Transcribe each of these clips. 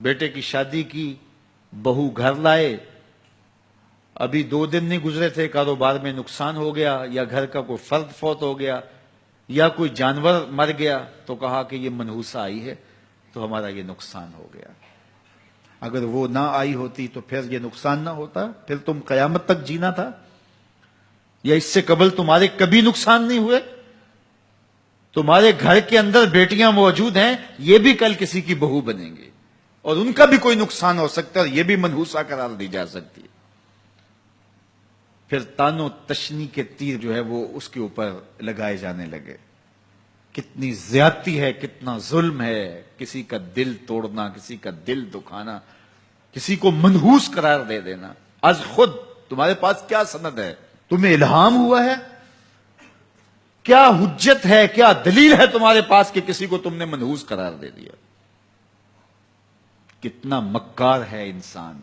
بیٹے کی شادی کی, بہو گھر لائے, ابھی 2 دن نہیں گزرے تھے کاروبار میں نقصان ہو گیا, یا گھر کا کوئی فرد فوت ہو گیا, یا کوئی جانور مر گیا, تو کہا کہ یہ منحوسہ آئی ہے تو ہمارا یہ نقصان ہو گیا. اگر وہ نہ آئی ہوتی تو پھر یہ نقصان نہ ہوتا, پھر تم قیامت تک جینا تھا, یا اس سے قبل تمہارے کبھی نقصان نہیں ہوئے. تمہارے گھر کے اندر بیٹیاں موجود ہیں, یہ بھی کل کسی کی بہو بنیں گے اور ان کا بھی کوئی نقصان ہو سکتا ہے اور یہ بھی منحوسہ قرار دی جا سکتی ہے. پھر تانو تشنی کے تیر جو ہے وہ اس کے اوپر لگائے جانے لگے. کتنی زیادتی ہے, کتنا ظلم ہے, کسی کا دل توڑنا, کسی کا دل دکھانا, کسی کو منحوس قرار دے دینا. از خود تمہارے پاس کیا سند ہے؟ تمہیں الہام ہوا ہے؟ کیا حجت ہے, کیا دلیل ہے تمہارے پاس کہ کسی کو تم نے منحوس قرار دے دیا؟ کتنا مکار ہے انسان,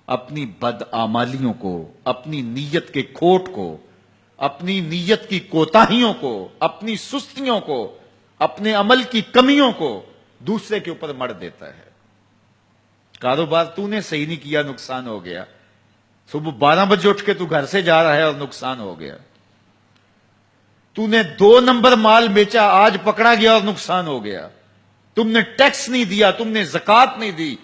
اپنی بدعمالیوں کو, اپنی نیت کے کھوٹ کو, اپنی نیت کی کوتاہیوں کو, اپنی سستیوں کو, اپنے عمل کی کمیوں کو دوسرے کے اوپر مڑ دیتا ہے. کاروبار تو نے صحیح نہیں کیا, نقصان ہو گیا. صبح 12 بجے اٹھ کے تو گھر سے جا رہا ہے اور نقصان ہو گیا. تو نے 2 نمبر مال بیچا, آج پکڑا گیا اور نقصان ہو گیا. تم نے ٹیکس نہیں دیا, تم نے زکات نہیں دی,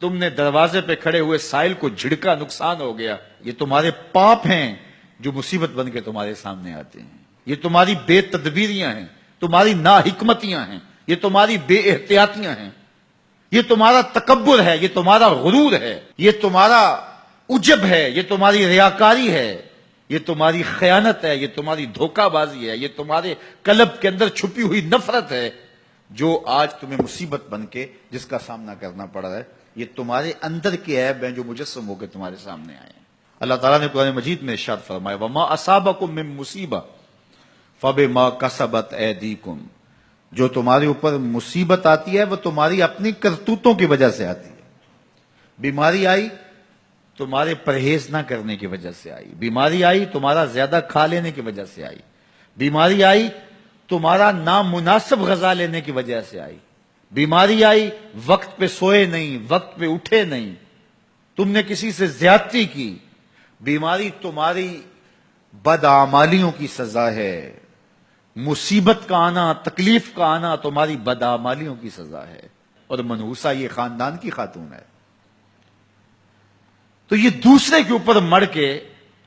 تم نے دروازے پہ کھڑے ہوئے سائل کو جھڑکا, نقصان ہو گیا. یہ تمہارے پاپ ہیں جو مصیبت بن کے تمہارے سامنے آتے ہیں. یہ تمہاری بے تدبیریاں ہیں, تمہاری ناحکمتیاں ہیں, یہ تمہاری بے احتیاطیاں ہیں, یہ تمہارا تکبر ہے, یہ تمہارا غرور ہے, یہ تمہارا عجب ہے, یہ تمہاری ریاکاری ہے, یہ تمہاری خیانت ہے, یہ تمہاری دھوکہ بازی ہے, یہ تمہارے قلب کے اندر چھپی ہوئی نفرت ہے جو آج تمہیں مصیبت بن کے جس کا سامنا کرنا پڑ رہا ہے. یہ تمہارے اندر کے عیب ہیں جو مجسم ہو کے تمہارے سامنے آئے ہیں. اللہ تعالیٰ نے قرآن مجید میں ارشاد فرمایا وَمَا أَصَابَكُم مِّن مُّصِيبَةٍ فَبِمَا كَسَبَتْ أَيْدِيكُمْ, جو تمہارے اوپر مصیبت آتی ہے وہ تمہاری اپنی کرتوتوں کی وجہ سے آتی ہے. بیماری آئی تمہارے پرہیز نہ کرنے کی وجہ سے آئی, بیماری آئی تمہارا زیادہ کھا لینے کی وجہ سے آئی, بیماری آئی تمہارا نامناسب غذا لینے کی وجہ سے آئی, بیماری آئی وقت پہ سوئے نہیں, وقت پہ اٹھے نہیں, تم نے کسی سے زیادتی کی, بیماری تمہاری بدعمالیوں کی سزا ہے, مصیبت کا آنا, تکلیف کا آنا تمہاری بدعمالیوں کی سزا ہے. اور منحوسہ یہ خاندان کی خاتون ہے. تو یہ دوسرے کے اوپر مڑ کے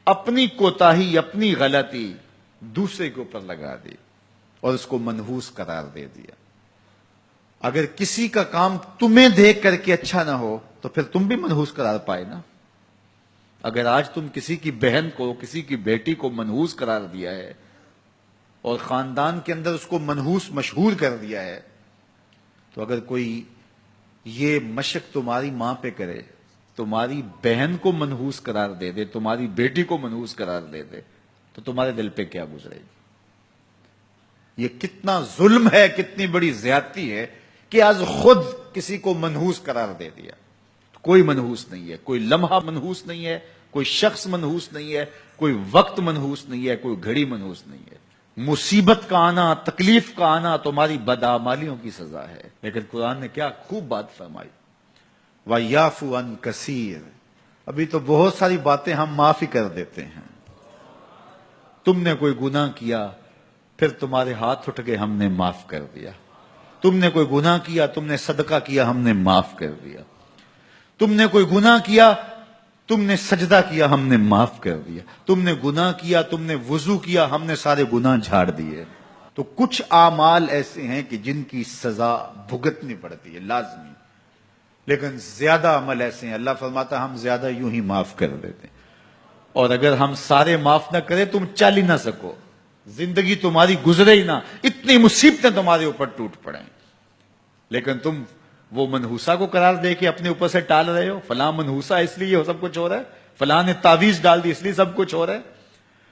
اپنی کوتاہی, اپنی غلطی دوسرے کے اوپر لگا دی اور اس کو منحوس قرار دے دیا. اگر کسی کا کام تمہیں دیکھ کر کے اچھا نہ ہو تو پھر تم بھی منحوس قرار پائے نا. اگر آج تم کسی کی بہن کو, کسی کی بیٹی کو منحوس قرار دیا ہے اور خاندان کے اندر اس کو منحوس مشہور کر دیا ہے, تو اگر کوئی یہ مشق تمہاری ماں پہ کرے, تمہاری بہن کو منحوس قرار دے دے, تمہاری بیٹی کو منحوس قرار دے دے, تو تمہارے دل پہ کیا گزرے گی؟ یہ کتنا ظلم ہے, کتنی بڑی زیادتی ہے کہ آج خود کسی کو منحوس قرار دے دیا. کوئی منحوس نہیں ہے, کوئی لمحہ منحوس نہیں ہے, کوئی شخص منحوس نہیں ہے, کوئی وقت منحوس نہیں ہے, کوئی گھڑی منحوس نہیں ہے. مصیبت کا آنا, تکلیف کا آنا تمہاری بدعمالیوں کی سزا ہے. لیکن قرآن نے کیا خوب بات فرمائی, وَيَعْفُو عَنْ كَثِيرٍ, ابھی تو بہت ساری باتیں ہم معاف ہی کر دیتے ہیں. تم نے کوئی گناہ کیا, پھر تمہارے ہاتھ اٹھ گئے, ہم نے معاف کر دیا. تم نے کوئی گناہ کیا, تم نے صدقہ کیا, ہم نے معاف کر دیا. تم نے کوئی گناہ کیا, تم نے سجدہ کیا, ہم نے معاف کر دیا. تم نے گناہ کیا, تم نے وضو کیا, ہم نے سارے گناہ جھاڑ دیے. تو کچھ اعمال ایسے ہیں کہ جن کی سزا بھگتنی پڑتی ہے لازمی, لیکن زیادہ عمل ایسے ہیں اللہ فرماتا ہے ہم زیادہ یوں ہی معاف کر دیتے ہیں. اور اگر ہم سارے معاف نہ کریں تم چل ہی نہ سکو, زندگی تمہاری گزرے ہی نہ, اتنی مصیبتیں تمہارے اوپر ٹوٹ پڑیں. لیکن تم وہ منحوسہ کو قرار دے کے اپنے اوپر سے ٹال رہے ہو, فلاں منحوسہ اس لیے سب کچھ ہو رہا ہے, فلاں نے تعویذ ڈال دی اس لیے سب کچھ ہو رہا ہے,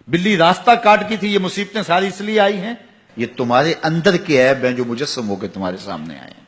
بلی راستہ کاٹ کی تھی یہ مصیبتیں ساری اس لیے آئی ہیں. یہ تمہارے اندر کے عیب ہیں جو مجسم ہو کے تمہارے سامنے آئے ہیں.